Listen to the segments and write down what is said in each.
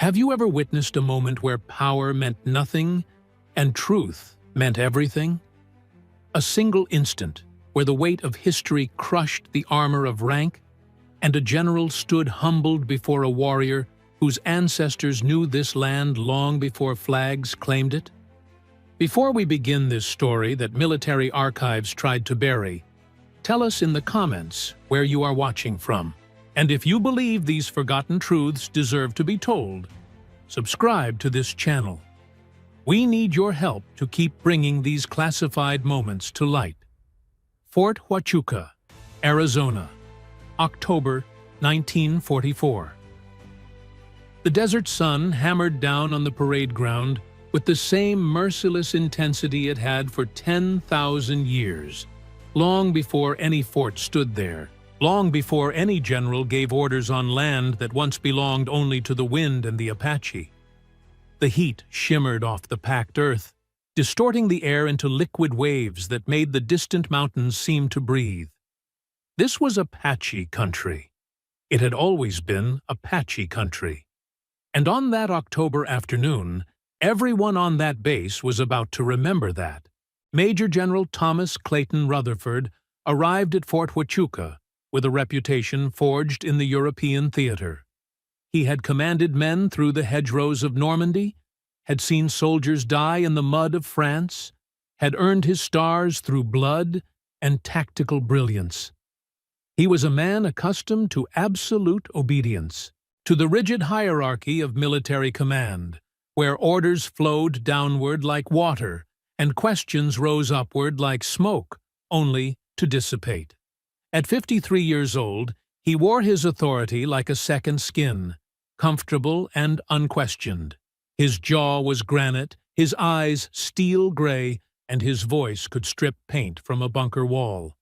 Have you ever witnessed a moment where power meant nothing and truth meant everything? A single instant where the weight of history crushed the armor of rank and a general stood humbled before a warrior whose ancestors knew this land long before flags claimed it? Before we begin this story that military archives tried to bury, tell us in the comments where you are watching from. And if you believe these forgotten truths deserve to be told, subscribe to this channel. We need your help to keep bringing these classified moments to light. Fort Huachuca, Arizona, October 1944. The desert sun hammered down on the parade ground with the same merciless intensity it had for 10,000 years, long before any fort stood there, long before any general gave orders on land that once belonged only to the wind and the Apache. The heat shimmered off the packed earth, distorting the air into liquid waves that made the distant mountains seem to breathe. This was Apache country. It had always been Apache country. And on that October afternoon, everyone on that base was about to remember that. Major General Thomas Clayton Rutherford arrived at Fort Huachuca with a reputation forged in the European theater. He had commanded men through the hedgerows of Normandy, had seen soldiers die in the mud of France, had earned his stars through blood and tactical brilliance. He was a man accustomed to absolute obedience, to the rigid hierarchy of military command, where orders flowed downward like water and questions rose upward like smoke, only to dissipate. At 53 years old, he wore his authority like a second skin, comfortable and unquestioned. His jaw was granite, his eyes steel gray, and his voice could strip paint from a bunker wall.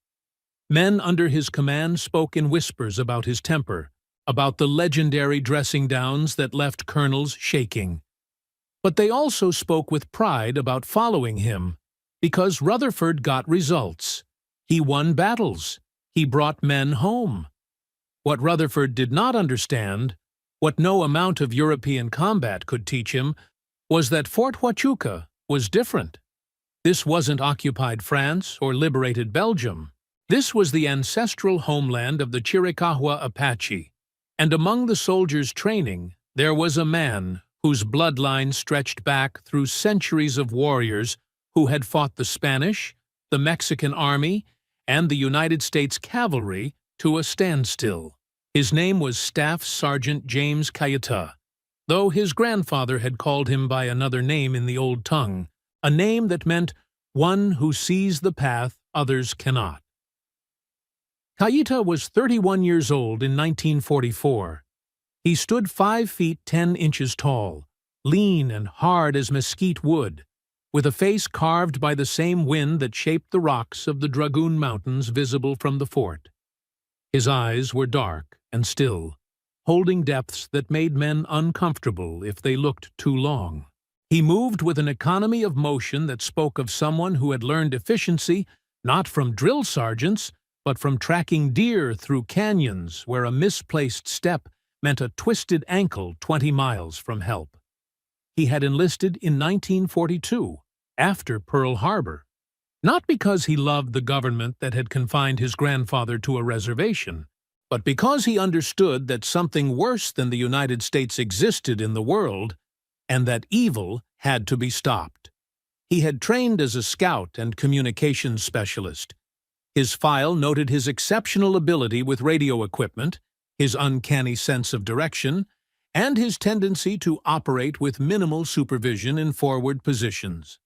Men under his command spoke in whispers about his temper, about the legendary dressing downs that left colonels shaking. But they also spoke with pride about following him, because Rutherford got results. He won battles. He brought men home. What Rutherford did not understand, what no amount of European combat could teach him, was that Fort Huachuca was different. This wasn't occupied France or liberated Belgium. This was the ancestral homeland of the Chiricahua Apache, and among the soldiers' training there was a man whose bloodline stretched back through centuries of warriors who had fought the Spanish, the Mexican Army, and the United States Cavalry to a standstill. His name was Staff Sergeant James Cayeta, though his grandfather had called him by another name in the old tongue, a name that meant one who sees the path others cannot. Cayeta was 31 years old in 1944. He stood 5 feet 10 inches tall, lean and hard as mesquite wood, with a face carved by the same wind that shaped the rocks of the Dragoon Mountains visible from the fort. His eyes were dark and still, holding depths that made men uncomfortable if they looked too long. He moved with an economy of motion that spoke of someone who had learned efficiency not from drill sergeants, but from tracking deer through canyons where a misplaced step meant a twisted ankle 20 miles from help. He had enlisted in 1942, after Pearl Harbor, not because he loved the government that had confined his grandfather to a reservation, but because he understood that something worse than the United States existed in the world, and that evil had to be stopped. He had trained as a scout and communications specialist. His file noted his exceptional ability with radio equipment, his uncanny sense of direction, and his tendency to operate with minimal supervision in forward positions.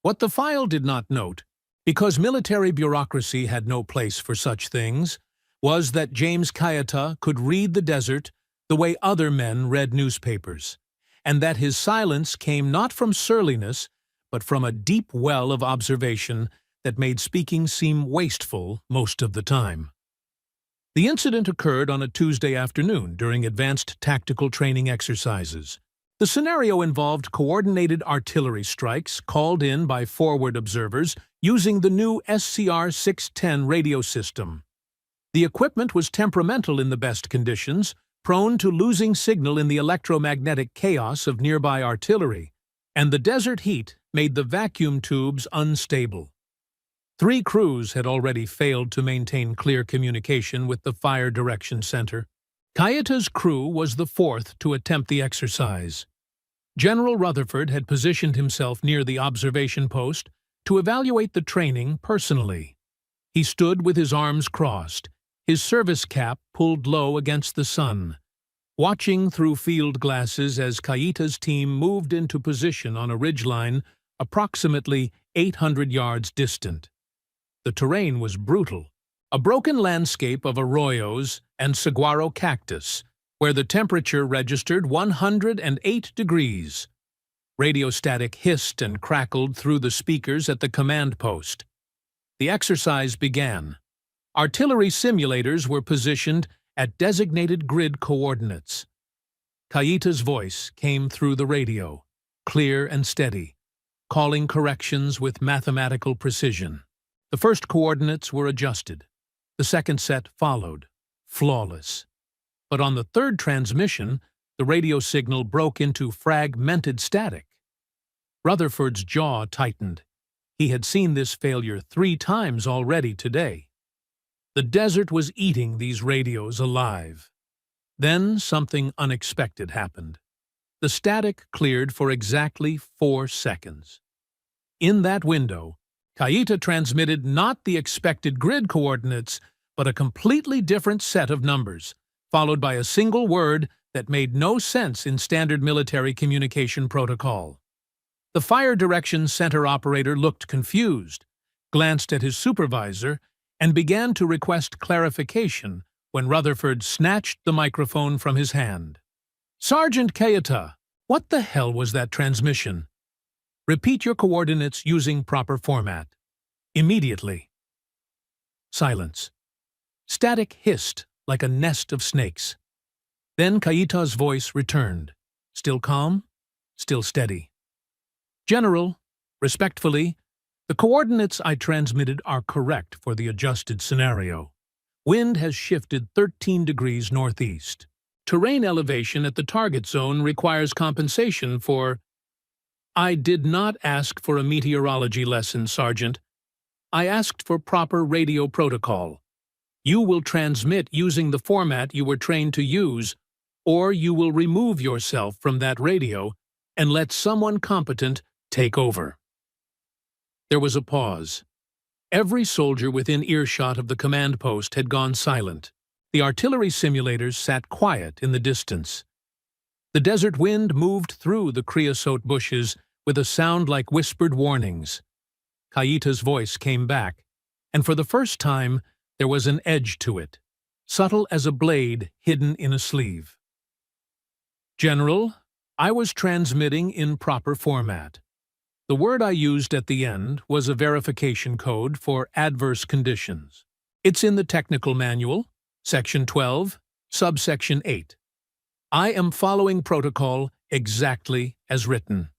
What the file did not note, because military bureaucracy had no place for such things, was that James Cayeta could read the desert the way other men read newspapers, and that his silence came not from surliness, but from a deep well of observation that made speaking seem wasteful most of the time. The incident occurred on a Tuesday afternoon during advanced tactical training exercises. The scenario involved coordinated artillery strikes called in by forward observers using the new SCR-610 radio system. The equipment was temperamental in the best conditions, prone to losing signal in the electromagnetic chaos of nearby artillery, and the desert heat made the vacuum tubes unstable. 3 crews had already failed to maintain clear communication with the Fire Direction Center. Kayita's crew was the 4th to attempt the exercise. General Rutherford had positioned himself near the observation post to evaluate the training personally. He stood with his arms crossed, his service cap pulled low against the sun, watching through field glasses as Kayita's team moved into position on a ridgeline approximately 800 yards distant. The terrain was brutal, a broken landscape of arroyos and saguaro cactus, where the temperature registered 108 degrees. Radio static hissed and crackled through the speakers at the command post. The exercise began. Artillery simulators were positioned at designated grid coordinates. Kayita's voice came through the radio, clear and steady, calling corrections with mathematical precision. The first coordinates were adjusted. The second set followed, flawless. But on the third transmission, the radio signal broke into fragmented static. Rutherford's jaw tightened. He had seen this failure 3 times already today. The desert was eating these radios alive. Then something unexpected happened. The static cleared for exactly 4 seconds. In that window, Kayita transmitted not the expected grid coordinates, but a completely different set of numbers, followed by a single word that made no sense in standard military communication protocol. The Fire Direction Center operator looked confused, glanced at his supervisor, and began to request clarification when Rutherford snatched the microphone from his hand. "Sergeant Kayita, what the hell was that transmission? Repeat your coordinates using proper format. Immediately." Silence. Static hissed like a nest of snakes. Then Kayita's voice returned, still calm, still steady. "General, respectfully, the coordinates I transmitted are correct for the adjusted scenario. Wind has shifted 13 degrees northeast. Terrain elevation at the target zone requires compensation for—" "I did not ask for a meteorology lesson, Sergeant. I asked for proper radio protocol. You will transmit using the format you were trained to use, or you will remove yourself from that radio and let someone competent take over." There was a pause. Every soldier within earshot of the command post had gone silent. The artillery simulators sat quiet in the distance. The desert wind moved through the creosote bushes with a sound like whispered warnings. Kayita's voice came back, and for the first time there was an edge to it, subtle as a blade hidden in a sleeve. "General, I was transmitting in proper format. The word I used at the end was a verification code for adverse conditions. It's in the technical manual, Section 12, Subsection 8. I am following protocol exactly as written."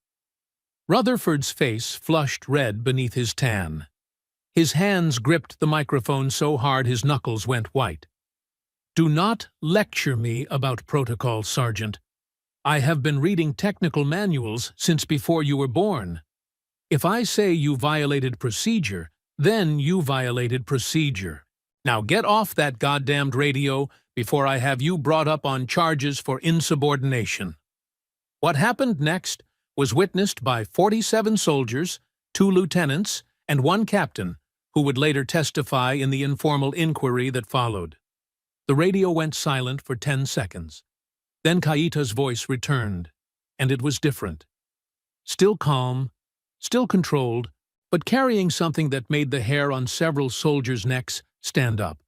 Rutherford's face flushed red beneath his tan. His hands gripped the microphone so hard his knuckles went white. "Do not lecture me about protocol, Sergeant. I have been reading technical manuals since before you were born. If I say you violated procedure, then you violated procedure. Now get off that goddamned radio before I have you brought up on charges for insubordination." What happened next was witnessed by 47 soldiers, 2 lieutenants, and 1 captain, who would later testify in the informal inquiry that followed. The radio went silent for 10 seconds. Then Kayita's voice returned, and it was different. Still calm, still controlled, but carrying something that made the hair on several soldiers' necks stand up.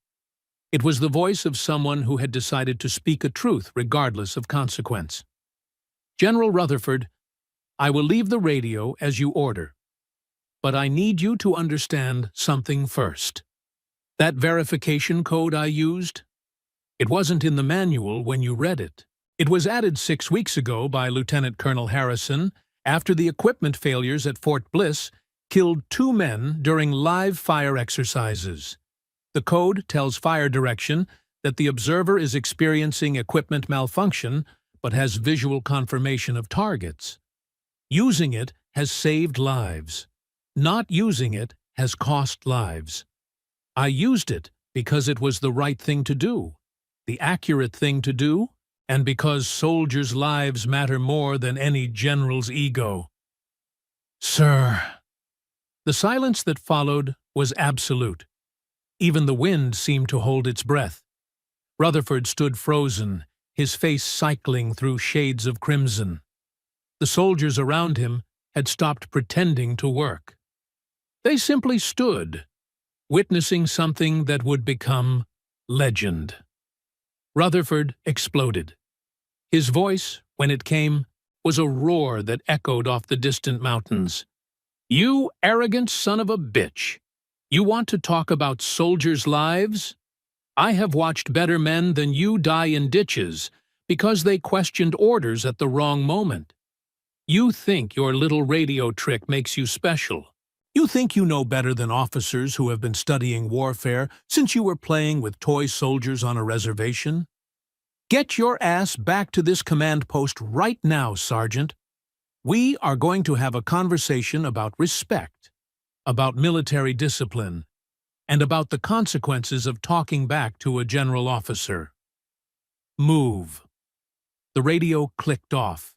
It was the voice of someone who had decided to speak a truth regardless of consequence. "General Rutherford, I will leave the radio as you order. But I need you to understand something first. That verification code I used, it wasn't in the manual when you read it. It was added 6 weeks ago by Lieutenant Colonel Harrison after the equipment failures at Fort Bliss killed 2 men during live fire exercises. The code tells Fire Direction that the observer is experiencing equipment malfunction but has visual confirmation of targets. Using it has saved lives. Not using it has cost lives. I used it because it was the right thing to do, the accurate thing to do, and because soldiers' lives matter more than any general's ego. Sir. The silence that followed was absolute. Even the wind seemed to hold its breath. Rutherford stood frozen, his face cycling through shades of crimson. The soldiers around him had stopped pretending to work. They simply stood, witnessing something that would become legend. Rutherford exploded. His voice, when it came, was a roar that echoed off the distant mountains. "You arrogant son of a bitch! You want to talk about soldiers' lives? I have watched better men than you die in ditches because they questioned orders at the wrong moment. You think your little radio trick makes you special. You think you know better than officers who have been studying warfare since you were playing with toy soldiers on a reservation? Get your ass back to this command post right now, Sergeant. We are going to have a conversation about respect, about military discipline, and about the consequences of talking back to a general officer. Move." The radio clicked off.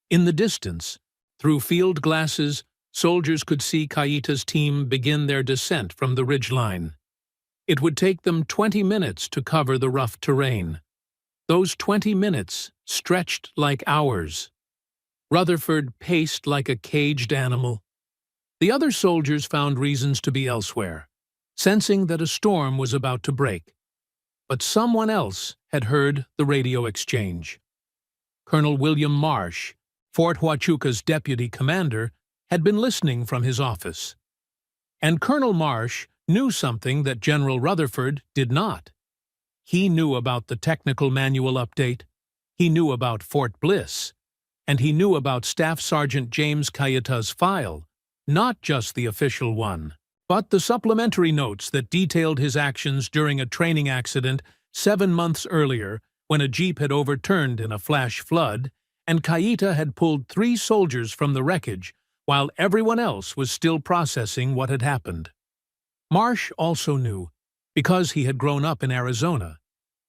In the distance, through field glasses, soldiers could see Kaita's team begin their descent from the ridgeline. It would take them 20 minutes to cover the rough terrain. Those 20 minutes stretched like hours. Rutherford paced like a caged animal. The other soldiers found reasons to be elsewhere, sensing that a storm was about to break. But someone else had heard the radio exchange. Colonel William Marsh, Fort Huachuca's deputy commander, had been listening from his office. And Colonel Marsh knew something that General Rutherford did not. He knew about the technical manual update, he knew about Fort Bliss, and he knew about Staff Sergeant James Kaita's file, not just the official one, but the supplementary notes that detailed his actions during a training accident 7 months earlier when a jeep had overturned in a flash flood, and Kaita had pulled 3 soldiers from the wreckage while everyone else was still processing what had happened. Marsh also knew, because he had grown up in Arizona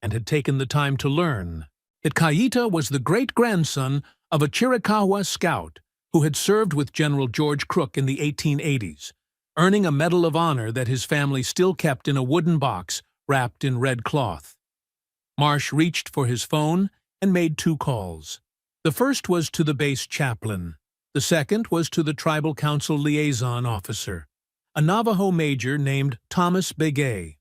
and had taken the time to learn, that Kaita was the great-grandson of a Chiricahua scout who had served with General George Crook in the 1880s, earning a Medal of Honor that his family still kept in a wooden box wrapped in red cloth. Marsh reached for his phone and made 2 calls. The first was to the base chaplain. The second was to the Tribal Council liaison officer, a Navajo major named Thomas Begay.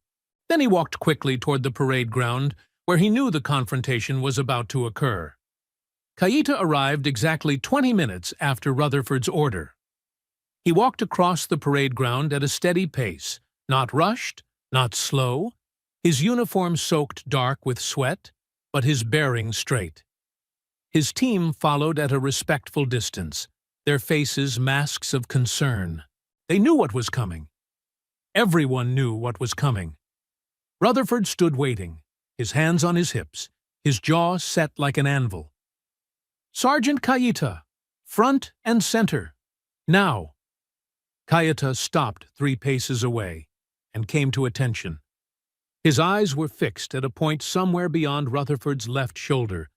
Then he walked quickly toward the parade ground, where he knew the confrontation was about to occur. Kaita arrived exactly 20 minutes after Rutherford's order. He walked across the parade ground at a steady pace, not rushed, not slow, his uniform soaked dark with sweat, but his bearing straight. His team followed at a respectful distance, their faces masks of concern. They knew what was coming. Everyone knew what was coming. Rutherford stood waiting, his hands on his hips, his jaw set like an anvil. "Sergeant Kaita, front and center, now." Kaita stopped 3 paces away and came to attention. His eyes were fixed at a point somewhere beyond Rutherford's left shoulder,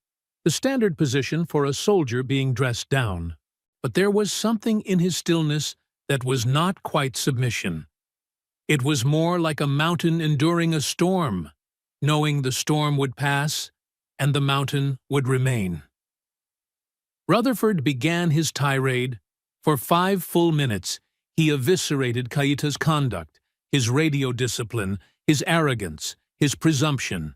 the standard position for a soldier being dressed down. But there was something in his stillness that was not quite submission. It was more like a mountain enduring a storm, knowing the storm would pass and the mountain would remain. Rutherford began his tirade. For 5 full minutes, he eviscerated Kaita's conduct, his radio discipline, his arrogance, his presumption.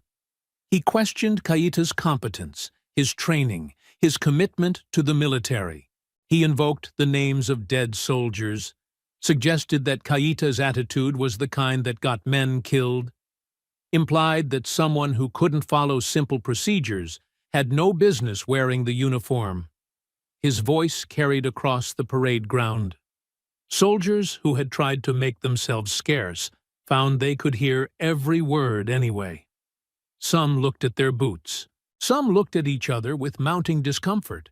He questioned Kaita's competence, his training, his commitment to the military. He invoked the names of dead soldiers, suggested that Kaita's attitude was the kind that got men killed, implied that someone who couldn't follow simple procedures had no business wearing the uniform. His voice carried across the parade ground. Soldiers who had tried to make themselves scarce found they could hear every word anyway. Some looked at their boots. Some looked at each other with mounting discomfort.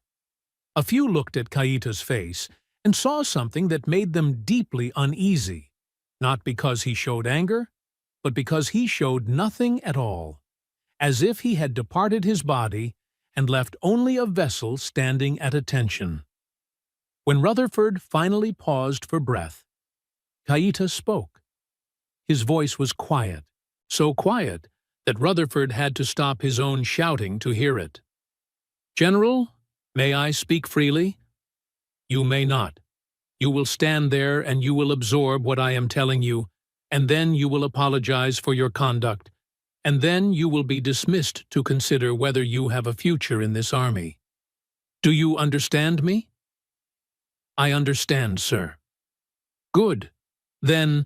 A few looked at Kaita's face and saw something that made them deeply uneasy, not because he showed anger, but because he showed nothing at all, as if he had departed his body and left only a vessel standing at attention. When Rutherford finally paused for breath, Kaita spoke. His voice was quiet, so quiet that Rutherford had to stop his own shouting to hear it. "General, may I speak freely?" "You may not. You will stand there and you will absorb what I am telling you, and then you will apologize for your conduct, and then you will be dismissed to consider whether you have a future in this army. Do you understand me?" "I understand, sir." "Good. Then,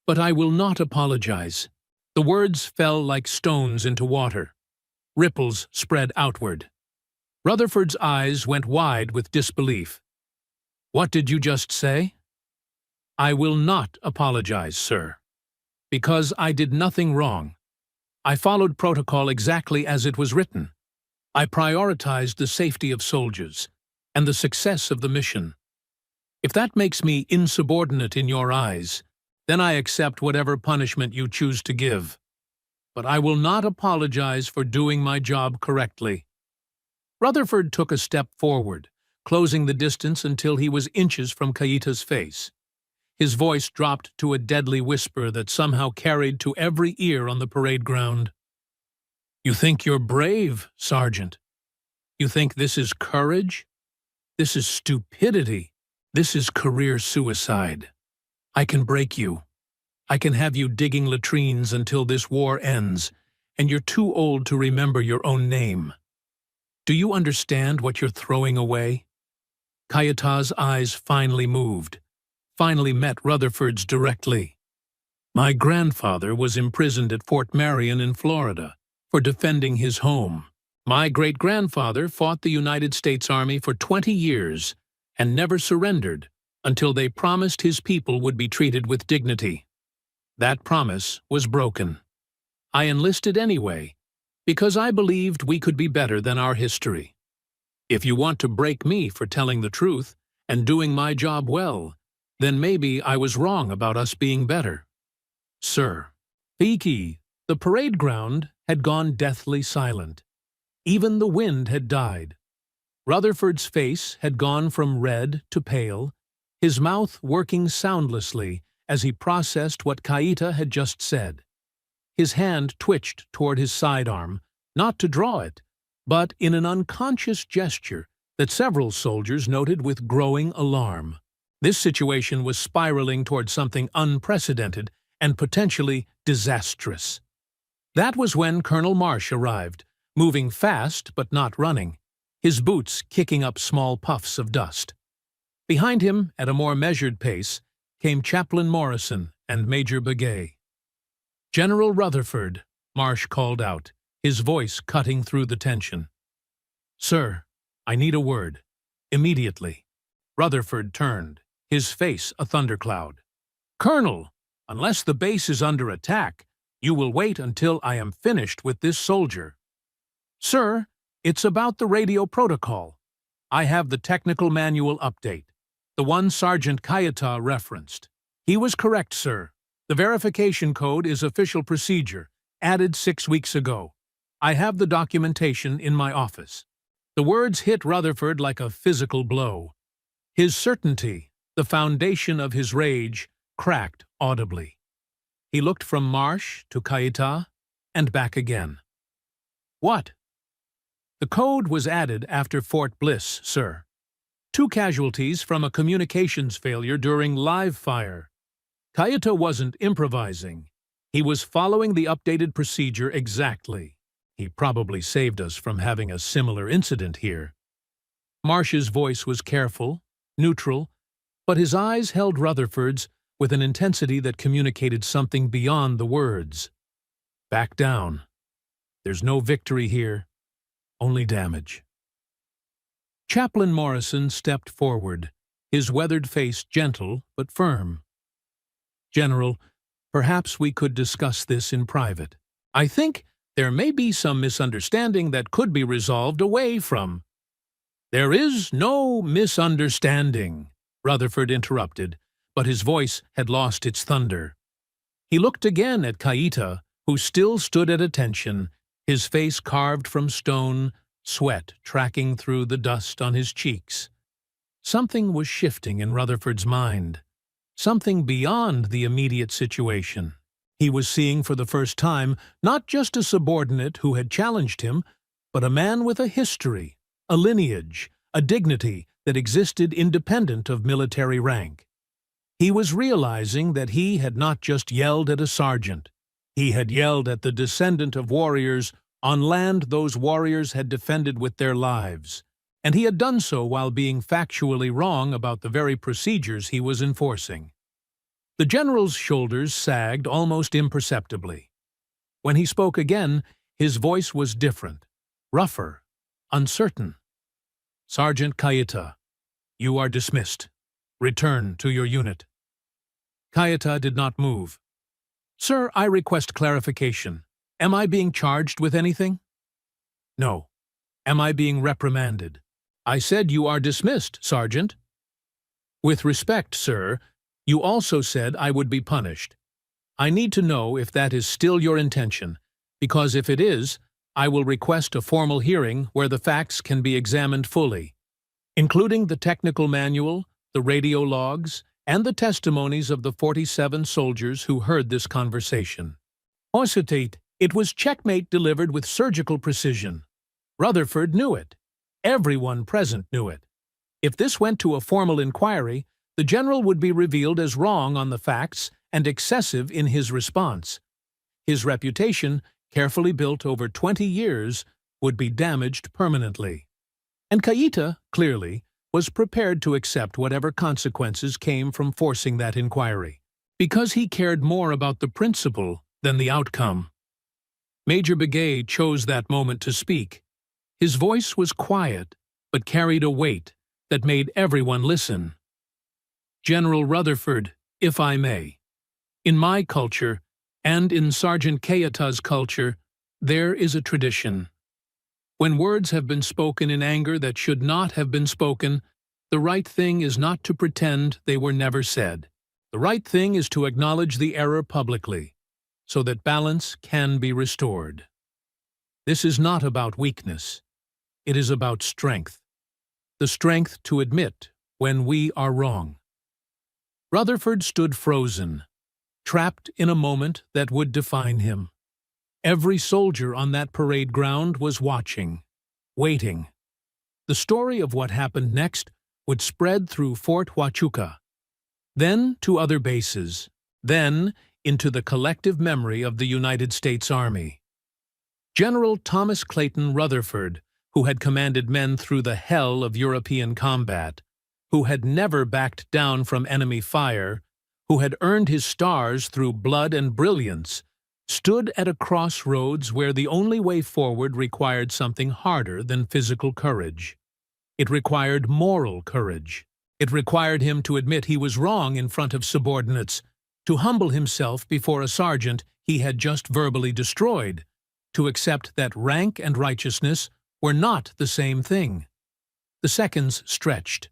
but I will not apologize." The words fell like stones into water. Ripples spread outward. Rutherford's eyes went wide with disbelief. "What did you just say?" "I will not apologize, sir. Because I did nothing wrong. I followed protocol exactly as it was written. I prioritized the safety of soldiers and the success of the mission. If that makes me insubordinate in your eyes, then I accept whatever punishment you choose to give. But I will not apologize for doing my job correctly." Rutherford took a step forward, closing the distance until he was inches from Kaita's face. His voice dropped to a deadly whisper that somehow carried to every ear on the parade ground. "You think you're brave, Sergeant? You think this is courage? This is stupidity. This is career suicide. I can break you. I can have you digging latrines until this war ends, and you're too old to remember your own name. Do you understand what you're throwing away?" Kaita's eyes finally moved, finally met Rutherford's directly. "My grandfather was imprisoned at Fort Marion in Florida for defending his home. My great-grandfather fought the United States Army for 20 years and never surrendered until they promised his people would be treated with dignity. That promise was broken. I enlisted anyway, because I believed we could be better than our history. If you want to break me for telling the truth and doing my job well, then maybe I was wrong about us being better." "Sir." Fiki, the parade ground had gone deathly silent. Even the wind had died. Rutherford's face had gone from red to pale, his mouth working soundlessly as he processed what Kaita had just said. His hand twitched toward his sidearm, not to draw it, but in an unconscious gesture that several soldiers noted with growing alarm. This situation was spiraling toward something unprecedented and potentially disastrous. That was when Colonel Marsh arrived, moving fast but not running, his boots kicking up small puffs of dust. Behind him, at a more measured pace, came Chaplain Morrison and Major Begay. "General Rutherford," Marsh called out, his voice cutting through the tension. "Sir, I need a word. Immediately." Rutherford turned, his face a thundercloud. "Colonel, unless the base is under attack, you will wait until I am finished with this soldier." "Sir, it's about the radio protocol. I have the technical manual update, the one Sergeant Kaita referenced. He was correct, sir. The verification code is official procedure, added 6 weeks ago. I have the documentation in my office." The words hit Rutherford like a physical blow. His certainty, the foundation of his rage, cracked audibly. He looked from Marsh to Kaita and back again. "What?" "The code was added after Fort Bliss, sir. 2 casualties from a communications failure during live fire. Kaita wasn't improvising. He was following the updated procedure exactly. He probably saved us from having a similar incident here." Marsh's voice was careful, neutral, but his eyes held Rutherford's with an intensity that communicated something beyond the words. "Back down. There's no victory here, only damage." Chaplain Morrison stepped forward, his weathered face gentle but firm. "General, perhaps we could discuss this in private. I think There may be some misunderstanding that could be resolved away from. There is no misunderstanding, Rutherford interrupted, but his voice had lost its thunder. He looked again at Kaita, who still stood at attention, his face carved from stone, sweat tracking through the dust on his cheeks. Something was shifting in Rutherford's mind, something beyond the immediate situation. He was seeing for the first time not just a subordinate who had challenged him, but a man with a history, a lineage, a dignity that existed independent of military rank. He was realizing that he had not just yelled at a sergeant. He had yelled at the descendant of warriors on land those warriors had defended with their lives, and he had done so while being factually wrong about the very procedures he was enforcing. The general's shoulders sagged almost imperceptibly. When he spoke again, his voice was different, rougher, uncertain. "Sergeant Kaita, you are dismissed. Return to your unit." Kaita did not move. "Sir, I request clarification. Am I being charged with anything?" "No. Am I being reprimanded?" "I said you are dismissed, Sergeant." "With respect, sir, you also said I would be punished. I need to know if that is still your intention, because if it is, I will request a formal hearing where the facts can be examined fully, including the technical manual, the radio logs, and the testimonies of the 47 soldiers who heard this conversation. Ensuite, it was checkmate delivered with surgical precision. Rutherford knew it. Everyone present knew it. If this went to a formal inquiry, the general would be revealed as wrong on the facts and excessive in his response. His reputation, carefully built over 20 years, would be damaged permanently. And Kaita, clearly, was prepared to accept whatever consequences came from forcing that inquiry, because he cared more about the principle than the outcome. Major Begay chose that moment to speak. His voice was quiet, but carried a weight that made everyone listen. "General Rutherford, if I may, in my culture, and in Sergeant Kaita's culture, there is a tradition. When words have been spoken in anger that should not have been spoken, the right thing is not to pretend they were never said. The right thing is to acknowledge the error publicly, so that balance can be restored. This is not about weakness. It is about strength. The strength to admit when we are wrong." Rutherford stood frozen, trapped in a moment that would define him. Every soldier on that parade ground was watching, waiting. The story of what happened next would spread through Fort Huachuca, then to other bases, then into the collective memory of the United States Army. General Thomas Clayton Rutherford, who had commanded men through the hell of European combat, who had never backed down from enemy fire, who had earned his stars through blood and brilliance, stood at a crossroads where the only way forward required something harder than physical courage. It required moral courage. It required him to admit he was wrong in front of subordinates, to humble himself before a sergeant he had just verbally destroyed, to accept that rank and righteousness were not the same thing. The seconds stretched.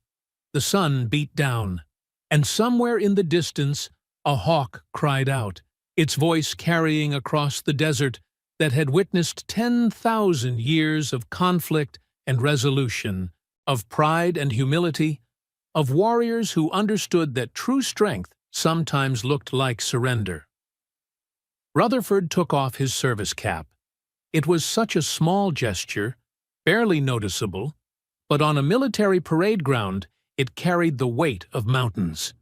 The sun beat down, and somewhere in the distance a hawk cried out, its voice carrying across the desert that had witnessed 10,000 years of conflict and resolution, of pride and humility, of warriors who understood that true strength sometimes looked like surrender. Rutherford took off his service cap. It was such a small gesture, barely noticeable, but on a military parade ground it carried the weight of mountains.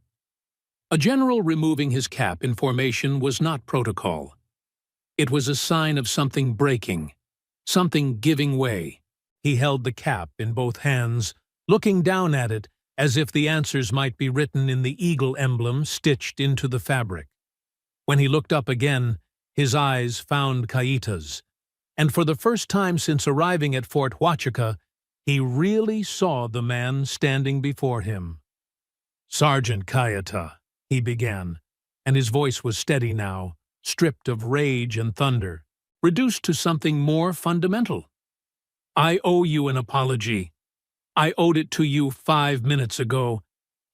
A general removing his cap in formation was not protocol. It was a sign of something breaking, something giving way. He held the cap in both hands, looking down at it as if the answers might be written in the eagle emblem stitched into the fabric. When he looked up again, his eyes found Kaita's, and for the first time since arriving at Fort Huachuca, he really saw the man standing before him. "Sergeant Kaita," he began, and his voice was steady now, stripped of rage and thunder. reduced to something more fundamental. I owe you an apology. I owed it to you 5 minutes ago,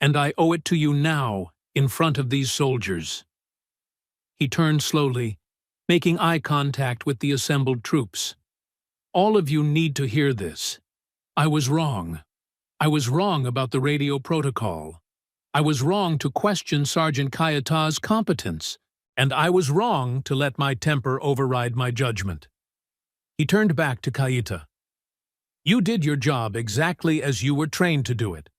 and I owe it to you now in front of these soldiers. He turned slowly, making eye contact with the assembled troops. All of you need to hear this. I was wrong. I was wrong about the radio protocol. I was wrong to question Sergeant Kayata's competence, and I was wrong to let my temper override my judgment. He turned back to Kayita. You did your job exactly as you were trained to do it.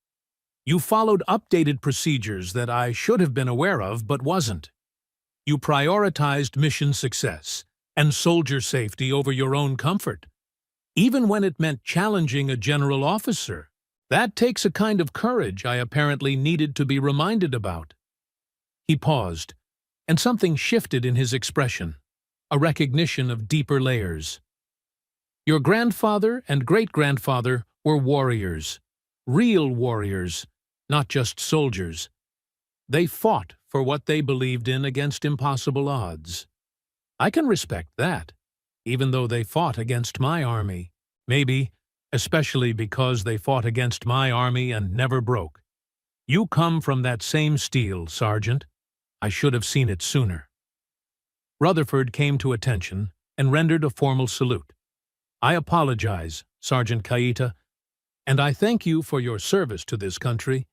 You followed updated procedures that I should have been aware of but wasn't. You prioritized mission success and soldier safety over your own comfort, even when it meant challenging a general officer. That takes a kind of courage I apparently needed to be reminded about. He paused, and something shifted in his expression, a recognition of deeper layers. Your grandfather and great-grandfather were warriors, real warriors, not just soldiers. They fought for what they believed in against impossible odds. I can respect that, even though they fought against my army, maybe, especially because they fought against my army and never broke. You come from that same steel, Sergeant. I should have seen it sooner. Rutherford came to attention and rendered a formal salute. I apologize, Sergeant Kayita, and I thank you for your service to this country,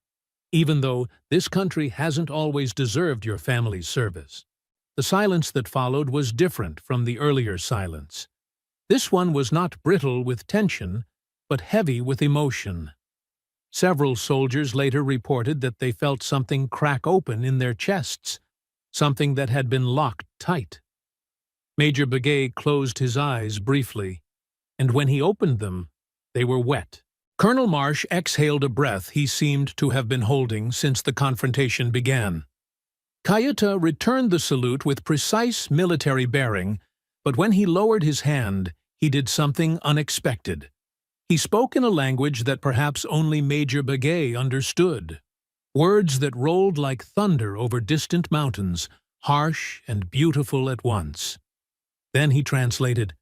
even though this country hasn't always deserved your family's service. The silence that followed was different from the earlier silence. This one was not brittle with tension, but heavy with emotion. Several soldiers later reported that they felt something crack open in their chests, something that had been locked tight. Major Begay closed his eyes briefly, and when he opened them, they were wet. Colonel Marsh exhaled a breath he seemed to have been holding since the confrontation began. Kayita returned the salute with precise military bearing, but when he lowered his hand, he did something unexpected. He spoke in a language that perhaps only Major Begay understood, words that rolled like thunder over distant mountains, harsh and beautiful at once. Then he translated,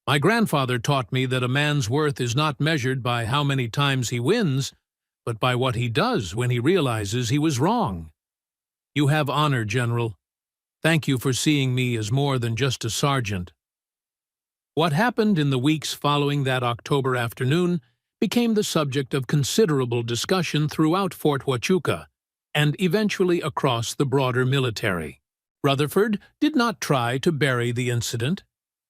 My grandfather taught me that a man's worth is not measured by how many times he wins, but by what he does when he realizes he was wrong. You have honor, General. Thank you for seeing me as more than just a sergeant. What happened in the weeks following that October afternoon became the subject of considerable discussion throughout Fort Huachuca and eventually across the broader military. Rutherford did not try to bury the incident.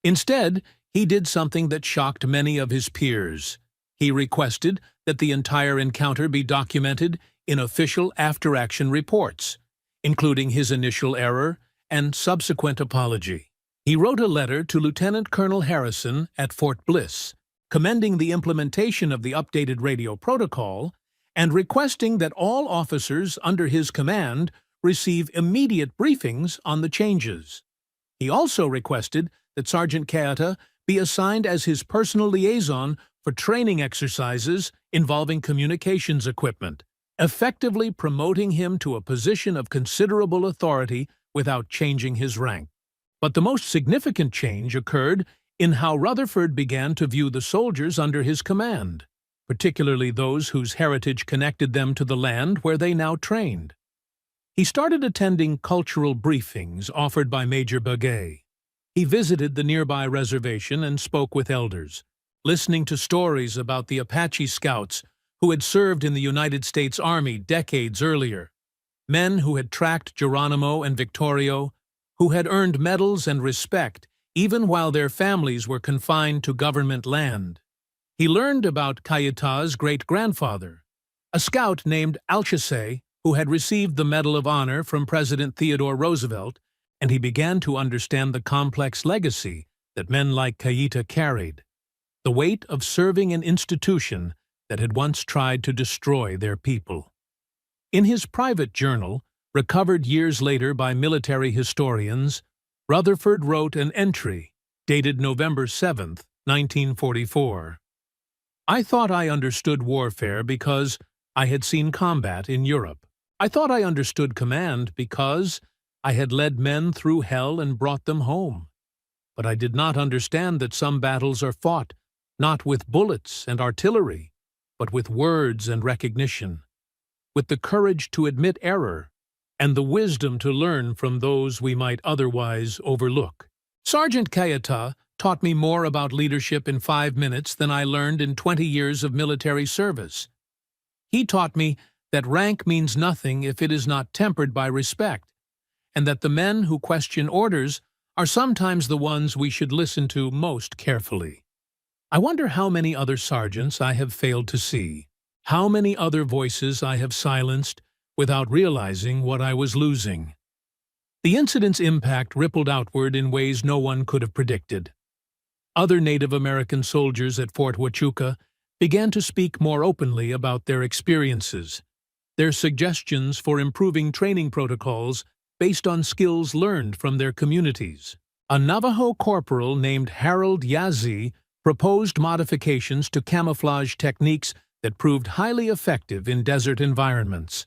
Instead, he did something that shocked many of his peers. He requested that the entire encounter be documented in official after-action reports, including his initial error and subsequent apology. He wrote a letter to Lieutenant Colonel Harrison at Fort Bliss, commending the implementation of the updated radio protocol and requesting that all officers under his command receive immediate briefings on the changes. He also requested that Sergeant Kayita be assigned as his personal liaison for training exercises involving communications equipment, effectively promoting him to a position of considerable authority without changing his rank. But the most significant change occurred in how Rutherford began to view the soldiers under his command, particularly those whose heritage connected them to the land where they now trained. He started attending cultural briefings offered by Major Begay. He visited the nearby reservation and spoke with elders, listening to stories about the Apache scouts who had served in the United States Army decades earlier, men who had tracked Geronimo and Victorio, who had earned medals and respect even while their families were confined to government land. He learned about Kayita's great-grandfather, a scout named Alchese, who had received the Medal of Honor from President Theodore Roosevelt, and he began to understand the complex legacy that men like Kayita carried, the weight of serving an institution that had once tried to destroy their people. In his private journal, recovered years later by military historians, Rutherford wrote an entry dated November 7, 1944. I thought I understood warfare because I had seen combat in Europe. I thought I understood command because I had led men through hell and brought them home. but I did not understand that some battles are fought not with bullets and artillery, but with words and recognition, with the courage to admit error, and the wisdom to learn from those we might otherwise overlook. Sergeant Kayata taught me more about leadership in 5 minutes than I learned in 20 years of military service. He taught me that rank means nothing if it is not tempered by respect, and that the men who question orders are sometimes the ones we should listen to most carefully. I wonder how many other sergeants I have failed to see, how many other voices I have silenced without realizing what I was losing. The incident's impact rippled outward in ways no one could have predicted. Other Native American soldiers at Fort Huachuca began to speak more openly about their experiences, their suggestions for improving training protocols based on skills learned from their communities. A Navajo corporal named Harold Yazzie proposed modifications to camouflage techniques that proved highly effective in desert environments.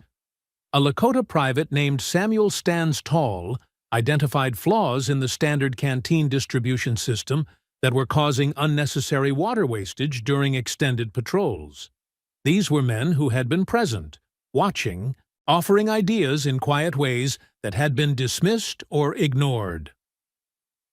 A Lakota private named Samuel Stans Tall identified flaws in the standard canteen distribution system that were causing unnecessary water wastage during extended patrols. These were men who had been present, watching, offering ideas in quiet ways that had been dismissed or ignored.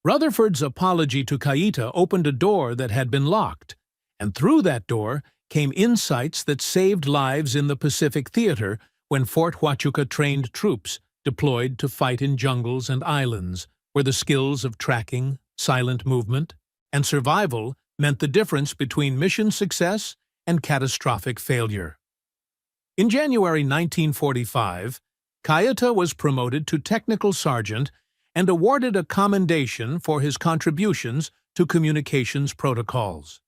Rutherford's apology to Kayita opened a door that had been locked, and through that door came insights that saved lives in the Pacific Theater when Fort Huachuca trained troops deployed to fight in jungles and islands where the skills of tracking, silent movement, and survival meant the difference between mission success and catastrophic failure. In January 1945, Kayita was promoted to technical sergeant and awarded a commendation for his contributions to communications protocols.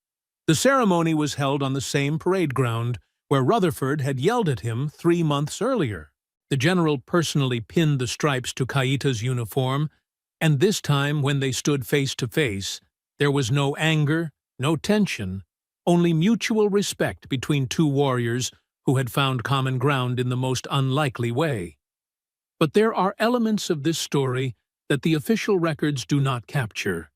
The ceremony was held on the same parade ground where Rutherford had yelled at him 3 months earlier. The general personally pinned the stripes to Kayita's uniform, and this time when they stood face to face, there was no anger, no tension, only mutual respect between two warriors who had found common ground in the most unlikely way. But there are elements of this story that the official records do not capture,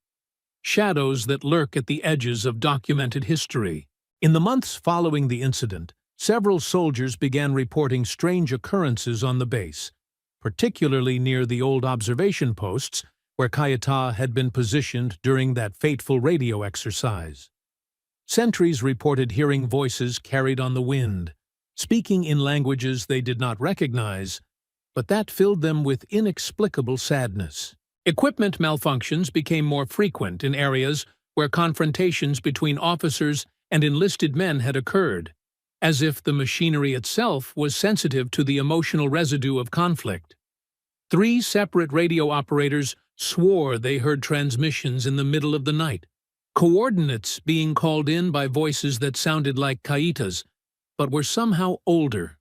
shadows that lurk at the edges of documented history. In the months following the incident, several soldiers began reporting strange occurrences on the base, particularly near the old observation posts where Kayita had been positioned during that fateful radio exercise. Sentries reported hearing voices carried on the wind, speaking in languages they did not recognize, but that filled them with inexplicable sadness. Equipment malfunctions became more frequent in areas where confrontations between officers and enlisted men had occurred, as if the machinery itself was sensitive to the emotional residue of conflict. 3 separate radio operators swore they heard transmissions in the middle of the night, coordinates being called in by voices that sounded like Kayita's, but were somehow older,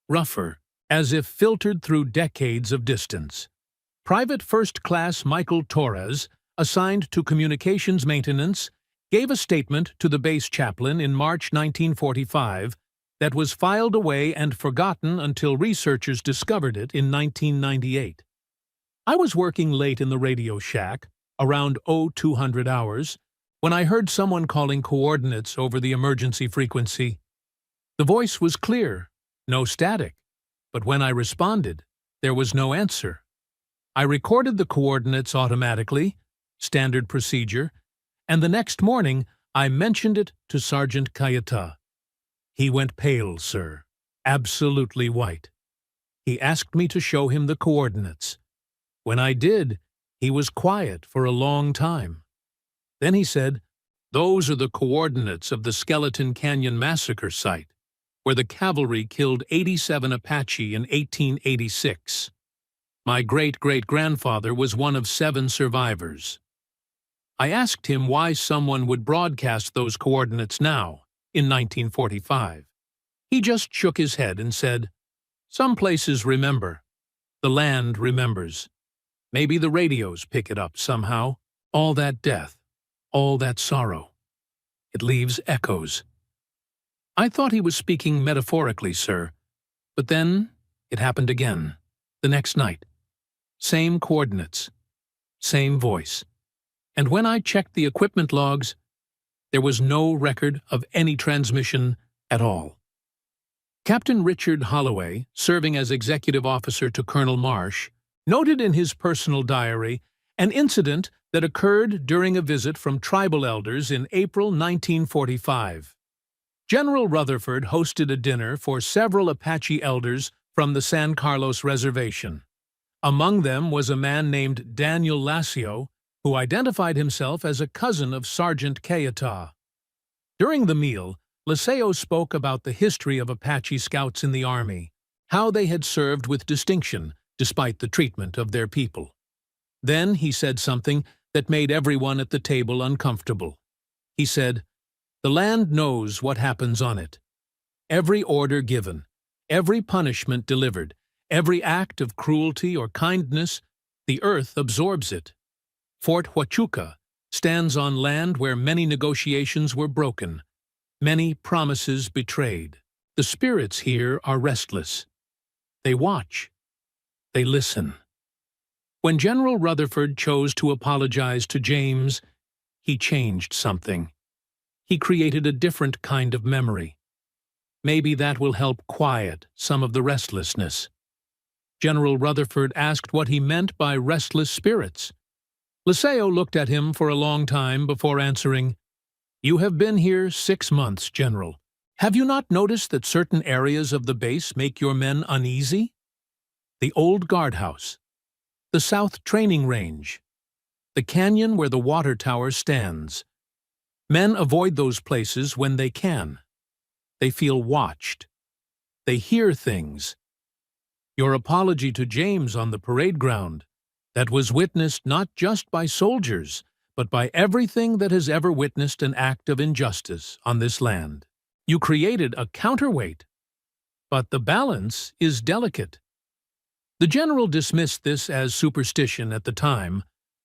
rougher, as if filtered through decades of distance. Private First Class Michael Torres, assigned to communications maintenance, gave a statement to the base chaplain in March 1945 that was filed away and forgotten until researchers discovered it in 1998. I was working late in the radio shack, around 0200 hours, when I heard someone calling coordinates over the emergency frequency. The voice was clear, no static, but when I responded, there was no answer. I recorded the coordinates automatically, standard procedure, and the next morning I mentioned it to Sergeant Kayita. He went pale, sir, absolutely white. He asked me to show him the coordinates. When I did, he was quiet for a long time. Then he said, "Those are the coordinates of the Skeleton Canyon Massacre site, where the cavalry killed 87 Apache in 1886. My great-great-grandfather was one of 7 survivors." I asked him why someone would broadcast those coordinates now, in 1945. He just shook his head and said, "Some places remember. The land remembers. Maybe the radios pick it up somehow. All that death, all that sorrow. It leaves echoes." I thought he was speaking metaphorically, sir, but then it happened again, the next night. Same coordinates, same voice. And when I checked the equipment logs, there was no record of any transmission at all. Captain Richard Holloway, serving as executive officer to Colonel Marsh, noted in his personal diary an incident that occurred during a visit from tribal elders in April 1945. General Rutherford hosted a dinner for several Apache elders from the San Carlos Reservation. Among them was a man named Daniel Lassio, who identified himself as a cousin of Sergeant Cayeta. During the meal, Lassio spoke about the history of Apache scouts in the Army, how they had served with distinction despite the treatment of their people. Then he said something that made everyone at the table uncomfortable. He said, "The land knows what happens on it. Every order given, every punishment delivered, every act of cruelty or kindness, the earth absorbs it. Fort Huachuca stands on land where many negotiations were broken, many promises betrayed. The spirits here are restless. They watch. They listen." When General Rutherford chose to apologize to James, he changed something. He created a different kind of memory. Maybe that will help quiet some of the restlessness. General Rutherford asked what he meant by restless spirits. Lassio looked at him for a long time before answering, "You have been here 6 months, General. Have you not noticed that certain areas of the base make your men uneasy? The old guardhouse, the South Training Range, the canyon where the water tower stands. Men avoid those places when they can. They feel watched. They hear things. Your apology to James on the parade ground, that was witnessed not just by soldiers, but by everything that has ever witnessed an act of injustice on this land. You created a counterweight, but the balance is delicate." The general dismissed this as superstition at the time,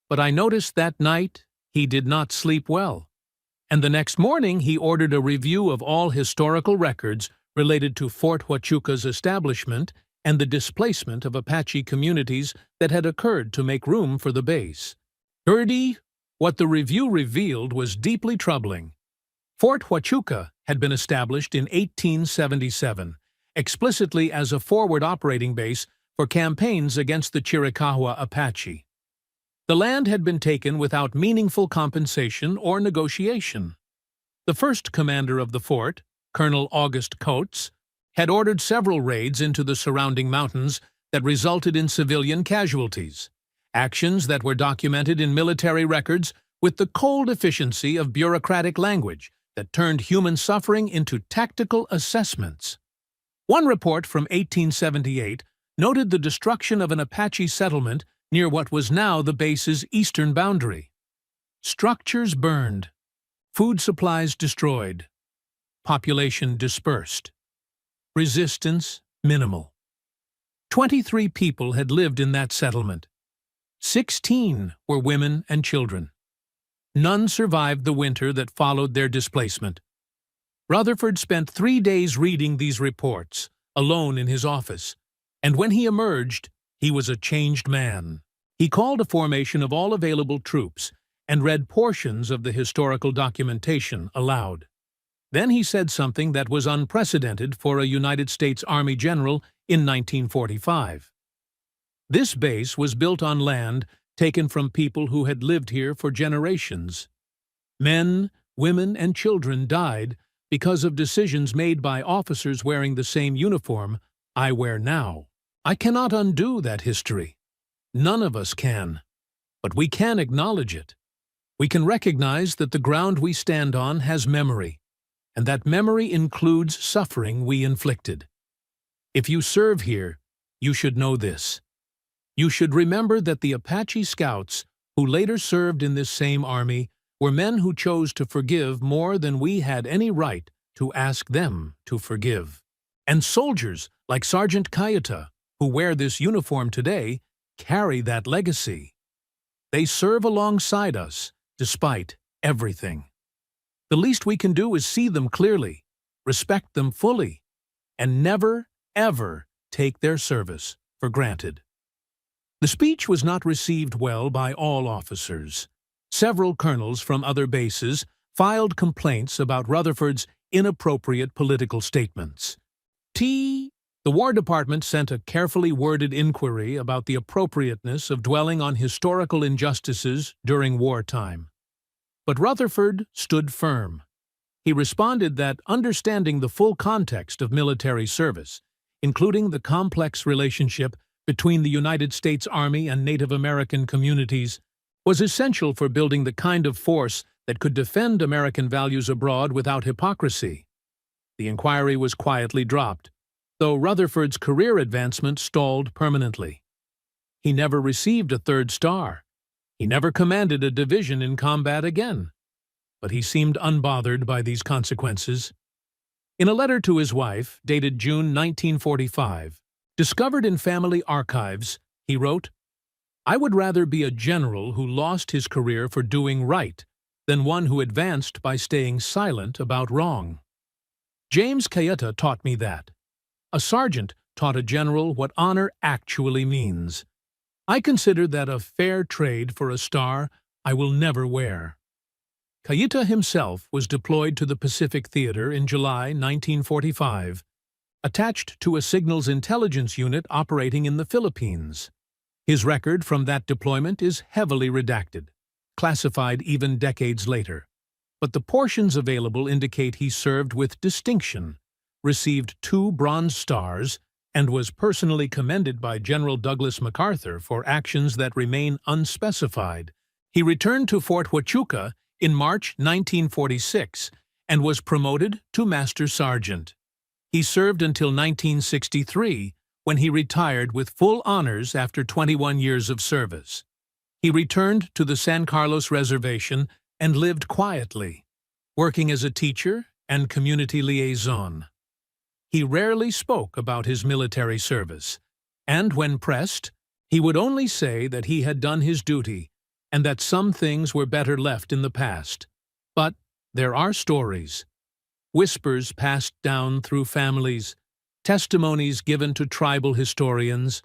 but I noticed that night he did not sleep well, and the next morning he ordered a review of all historical records related to Fort Huachuca's establishment and the displacement of Apache communities that had occurred to make room for the base. What the review revealed was deeply troubling. Fort Huachuca had been established in 1877, explicitly as a forward operating base for campaigns against the Chiricahua Apache. The land had been taken without meaningful compensation or negotiation. The first commander of the fort, Colonel August Coates, had ordered several raids into the surrounding mountains that resulted in civilian casualties, actions that were documented in military records with the cold efficiency of bureaucratic language that turned human suffering into tactical assessments. One report from 1878 noted the destruction of an Apache settlement near what was now the base's eastern boundary. Structures burned, food supplies destroyed, population dispersed, resistance minimal. 23 people had lived in that settlement. 16 were women and children. None survived the winter that followed their displacement. Rutherford spent 3 days reading these reports, alone in his office, and when he emerged, he was a changed man. He called a formation of all available troops and read portions of the historical documentation aloud. Then he said something that was unprecedented for a United States Army general in 1945. This base was built on land taken from people who had lived here for generations. Men, women, and children died because of decisions made by officers wearing the same uniform I wear now. I cannot undo that history. None of us can. But we can acknowledge it. We can recognize that the ground we stand on has memory, and that memory includes suffering we inflicted. If you serve here, you should know this. You should remember that the Apache scouts, who later served in this same army, were men who chose to forgive more than we had any right to ask them to forgive. And soldiers like Sergeant Cayeta, who wear this uniform today, carry that legacy. They serve alongside us, despite everything. The least we can do is see them clearly, respect them fully, and never, ever take their service for granted. The speech was not received well by all officers. Several colonels from other bases filed complaints about Rutherford's inappropriate political statements. The War Department sent a carefully worded inquiry about the appropriateness of dwelling on historical injustices during wartime. But Rutherford stood firm. He responded that understanding the full context of military service, including the complex relationship between the United States Army and Native American communities, was essential for building the kind of force that could defend American values abroad without hypocrisy. The inquiry was quietly dropped, though Rutherford's career advancement stalled permanently. He never received a third star. He never commanded a division in combat again. But he seemed unbothered by these consequences. In a letter to his wife, dated June 1945, discovered in family archives, he wrote, "I would rather be a general who lost his career for doing right than one who advanced by staying silent about wrong. James Cayeta taught me that. A sergeant taught a general what honor actually means. I consider that a fair trade for a star I will never wear." Cayeta himself was deployed to the Pacific Theater in July 1945, attached to a signals intelligence unit operating in the Philippines. His record from that deployment is heavily redacted, classified even decades later, but the portions available indicate he served with distinction, received 2 Bronze Stars, and was personally commended by General Douglas MacArthur for actions that remain unspecified. He returned to Fort Huachuca in March 1946 and was promoted to Master Sergeant. He served until 1963, when he retired with full honors after 21 years of service. He returned to the San Carlos Reservation and lived quietly, working as a teacher and community liaison. He rarely spoke about his military service, and when pressed, he would only say that he had done his duty and that some things were better left in the past. But there are stories, whispers passed down through families, testimonies given to tribal historians,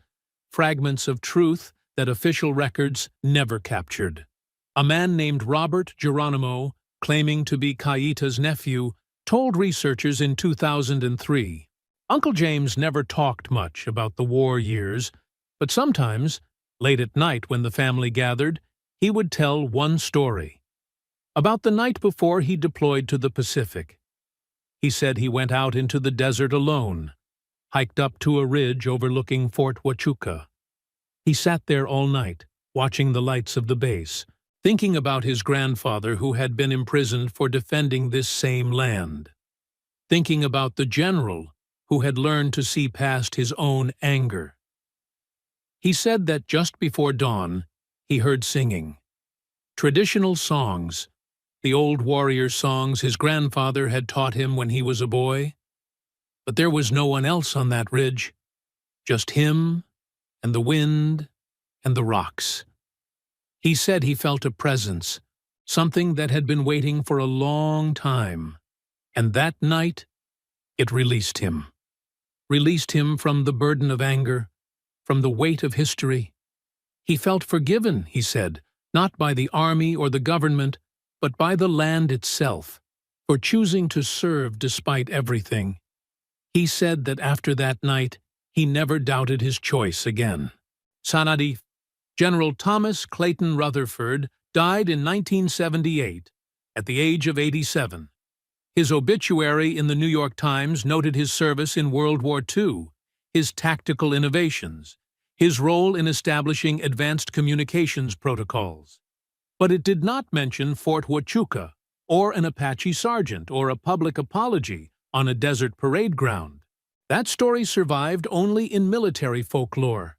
fragments of truth that official records never captured. A man named Robert Geronimo, claiming to be Cayeta's nephew, told researchers in 2003, "Uncle James never talked much about the war years, but sometimes, late at night when the family gathered, he would tell one story. About the night before he deployed to the Pacific. He said he went out into the desert alone, hiked up to a ridge overlooking Fort Huachuca. He sat there all night, watching the lights of the base, thinking about his grandfather who had been imprisoned for defending this same land, thinking about the general who had learned to see past his own anger. He said that just before dawn, he heard singing. Traditional songs, the old warrior songs his grandfather had taught him when he was a boy. But there was no one else on that ridge, just him and the wind and the rocks. He said he felt a presence, something that had been waiting for a long time, and that night it released him. Released him from the burden of anger, from the weight of history. He felt forgiven, he said, not by the army or the government, but by the land itself, for choosing to serve despite everything. He said that after that night, he never doubted his choice again. Sanadi, General Thomas Clayton Rutherford, died in 1978 at the age of 87. His obituary in the New York Times noted his service in World War II, his tactical innovations, his role in establishing advanced communications protocols. But it did not mention Fort Huachuca, or an Apache sergeant, or a public apology on a desert parade ground. That story survived only in military folklore,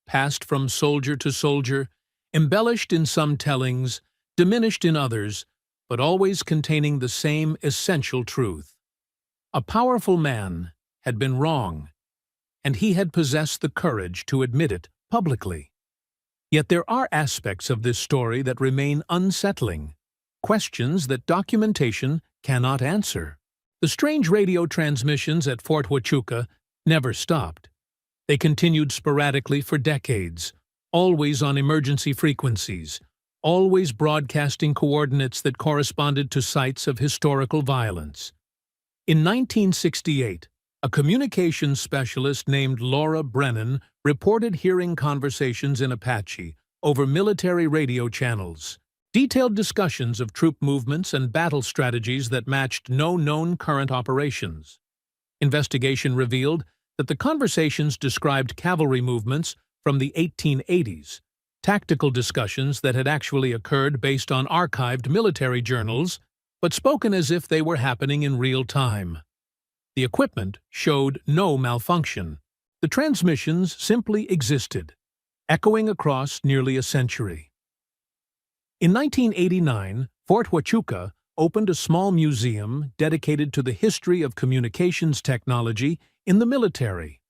passed from soldier to soldier, embellished in some tellings, diminished in others, but always containing the same essential truth. A powerful man had been wrong, and he had possessed the courage to admit it publicly. Yet there are aspects of this story that remain unsettling, questions that documentation cannot answer. The strange radio transmissions at Fort Huachuca never stopped. They continued sporadically for decades, always on emergency frequencies, always broadcasting coordinates that corresponded to sites of historical violence. In 1968, a communications specialist named Laura Brennan reported hearing conversations in Apache over military radio channels, detailed discussions of troop movements and battle strategies that matched no known current operations. Investigation revealed that the conversations described cavalry movements from the 1880s, tactical discussions that had actually occurred based on archived military journals, but spoken as if they were happening in real time. The equipment showed no malfunction. The transmissions simply existed, echoing across nearly a century. In 1989, Fort Huachuca opened a small museum dedicated to the history of communications technology in the military.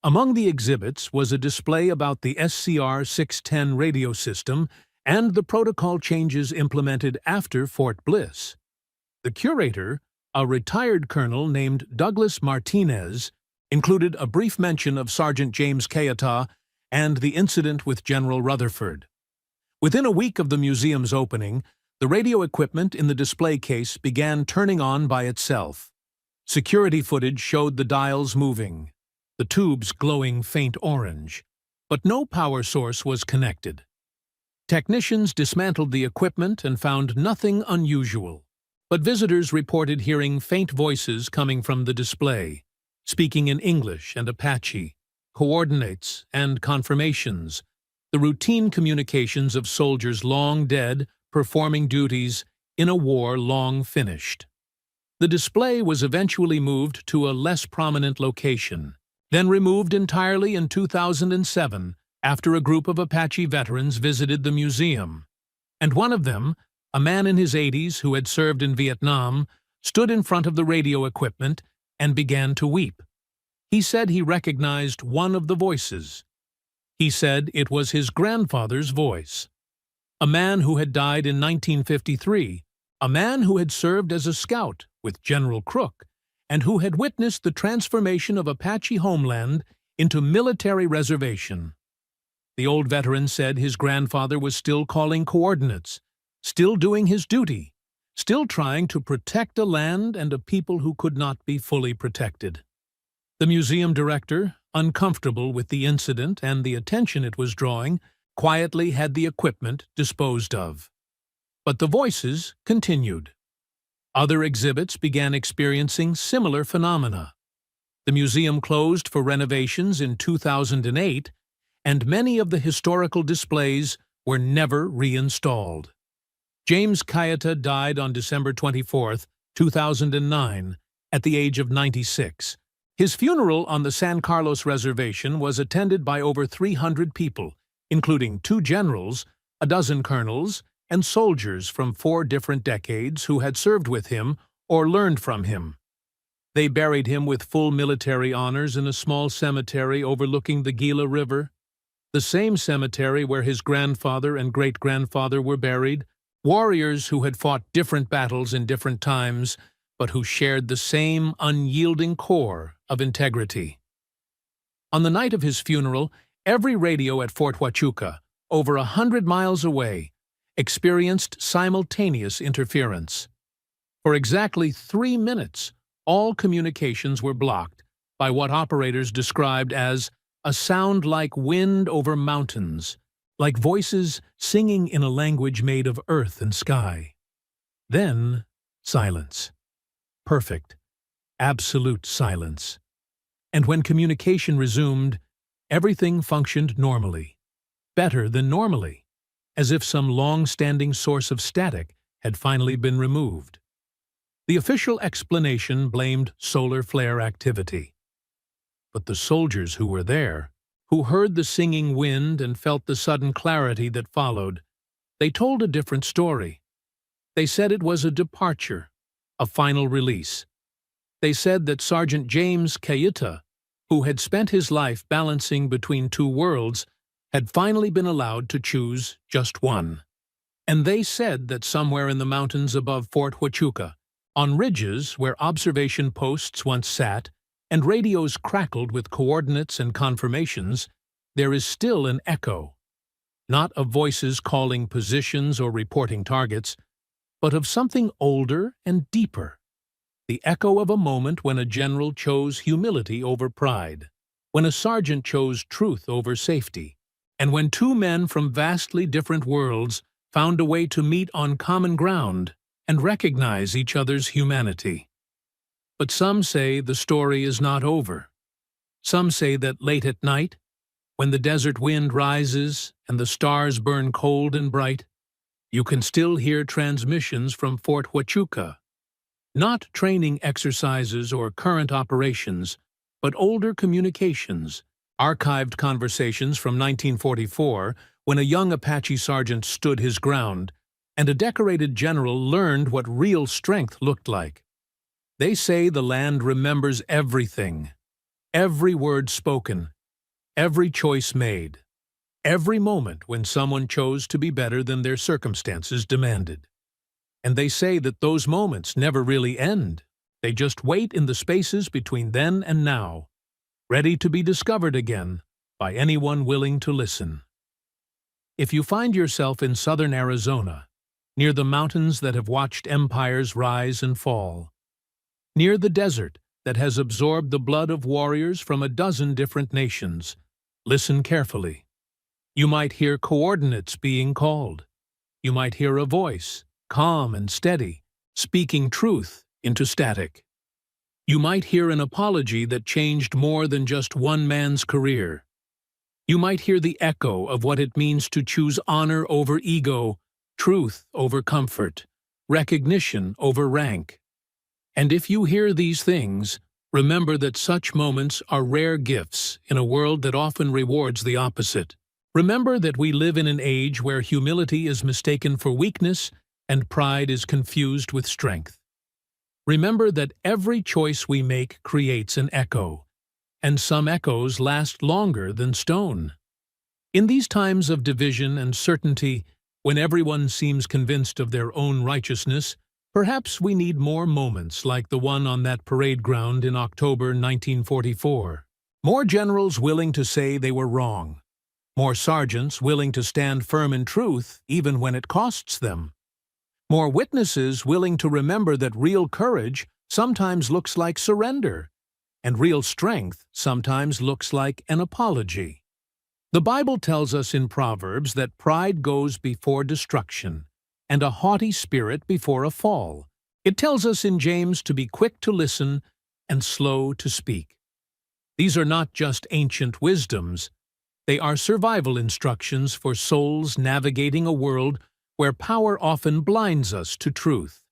Among the exhibits was a display about the SCR-610 radio system and the protocol changes implemented after Fort Bliss. The curator, a retired colonel named Douglas Martinez, included a brief mention of Sergeant James Cayeta and the incident with General Rutherford. Within a week of the museum's opening, the radio equipment in the display case began turning on by itself. Security footage showed the dials moving, the tubes glowing faint orange, but no power source was connected. Technicians dismantled the equipment and found nothing unusual, but visitors reported hearing faint voices coming from the display, speaking in English and Apache, coordinates and confirmations, the routine communications of soldiers long dead performing duties in a war long finished. The display was eventually moved to a less prominent location, then removed entirely in 2007 after a group of Apache veterans visited the museum. And one of them, a man in his 80s who had served in Vietnam, stood in front of the radio equipment and began to weep. He said he recognized one of the voices. He said it was his grandfather's voice. A man who had died in 1953, a man who had served as a scout with General Crook, and who had witnessed the transformation of Apache homeland into military reservation. The old veteran said his grandfather was still calling coordinates, still doing his duty, still trying to protect a land and a people who could not be fully protected. The museum director, uncomfortable with the incident and the attention it was drawing, quietly had the equipment disposed of. But the voices continued. Other exhibits began experiencing similar phenomena. The museum closed for renovations in 2008, and many of the historical displays were never reinstalled. James Cayeta died on December 24, 2009, at the age of 96. His funeral on the San Carlos Reservation was attended by over 300 people, including 2 generals, a dozen colonels, and soldiers from 4 different decades who had served with him or learned from him. They buried him with full military honors in a small cemetery overlooking the Gila River, the same cemetery where his grandfather and great-grandfather were buried, warriors who had fought different battles in different times, but who shared the same unyielding core of integrity. On the night of his funeral, every radio at Fort Huachuca, over 100 miles away, experienced simultaneous interference. For exactly 3 minutes, all communications were blocked by what operators described as a sound like wind over mountains, like voices singing in a language made of earth and sky. Then, silence. Perfect, absolute silence. And when communication resumed, everything functioned normally, better than normally, as if some long-standing source of static had finally been removed. The official explanation blamed solar flare activity. But the soldiers who were there, who heard the singing wind and felt the sudden clarity that followed, they told a different story. They said it was a departure, a final release. They said that Sergeant James Cayeta, who had spent his life balancing between 2 worlds, had finally been allowed to choose just one. And they said that somewhere in the mountains above Fort Huachuca, on ridges where observation posts once sat, and radios crackled with coordinates and confirmations, there is still an echo, not of voices calling positions or reporting targets, but of something older and deeper, the echo of a moment when a general chose humility over pride, when a sergeant chose truth over safety, and when two men from vastly different worlds found a way to meet on common ground and recognize each other's humanity. But some say the story is not over. Some say that late at night, when the desert wind rises and the stars burn cold and bright, you can still hear transmissions from Fort Huachuca. Not training exercises or current operations, but older communications, archived conversations from 1944 when a young Apache sergeant stood his ground and a decorated general learned what real strength looked like. They say the land remembers everything, every word spoken, every choice made, every moment when someone chose to be better than their circumstances demanded. And they say that those moments never really end. They just wait in the spaces between then and now, ready to be discovered again by anyone willing to listen. If you find yourself in southern Arizona, near the mountains that have watched empires rise and fall, near the desert that has absorbed the blood of warriors from a dozen different nations, listen carefully. You might hear coordinates being called. You might hear a voice, calm and steady, speaking truth into static. You might hear an apology that changed more than just one man's career. You might hear the echo of what it means to choose honor over ego, truth over comfort, recognition over rank. And if you hear these things, remember that such moments are rare gifts in a world that often rewards the opposite. Remember that we live in an age where humility is mistaken for weakness and pride is confused with strength. Remember that every choice we make creates an echo, and some echoes last longer than stone. In these times of division and certainty, when everyone seems convinced of their own righteousness, perhaps we need more moments like the one on that parade ground in October 1944. More generals willing to say they were wrong. More sergeants willing to stand firm in truth even when it costs them. More witnesses willing to remember that real courage sometimes looks like surrender, and real strength sometimes looks like an apology. The Bible tells us in Proverbs that pride goes before destruction, and a haughty spirit before a fall. It tells us in James to be quick to listen and slow to speak. These are not just ancient wisdoms. They are survival instructions for souls navigating a world where power often blinds us to truth.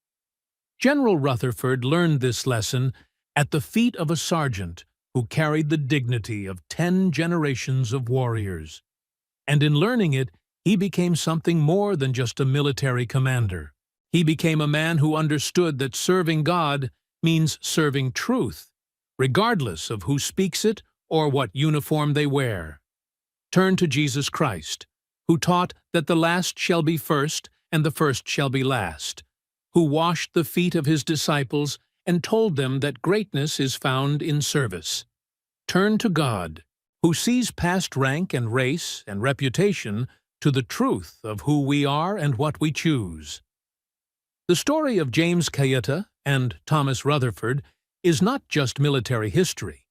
General Rutherford learned this lesson at the feet of a sergeant who carried the dignity of 10 generations of warriors. And in learning it, he became something more than just a military commander. He became a man who understood that serving God means serving truth, regardless of who speaks it or what uniform they wear. Turn to Jesus Christ, who taught that the last shall be first and the first shall be last, who washed the feet of his disciples and told them that greatness is found in service. Turn to God, who sees past rank and race and reputation to the truth of who we are and what we choose. The story of James Cayeta and Thomas Rutherford is not just military history.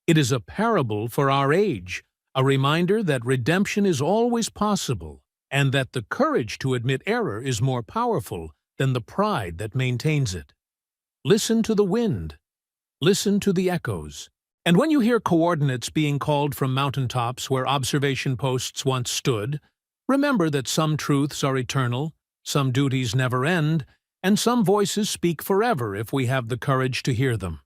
It is a parable for our age, a reminder that redemption is always possible and that the courage to admit error is more powerful than the pride that maintains it. Listen to the wind. Listen to the echoes. And when you hear coordinates being called from mountaintops where observation posts once stood, remember that some truths are eternal, some duties never end, and some voices speak forever if we have the courage to hear them.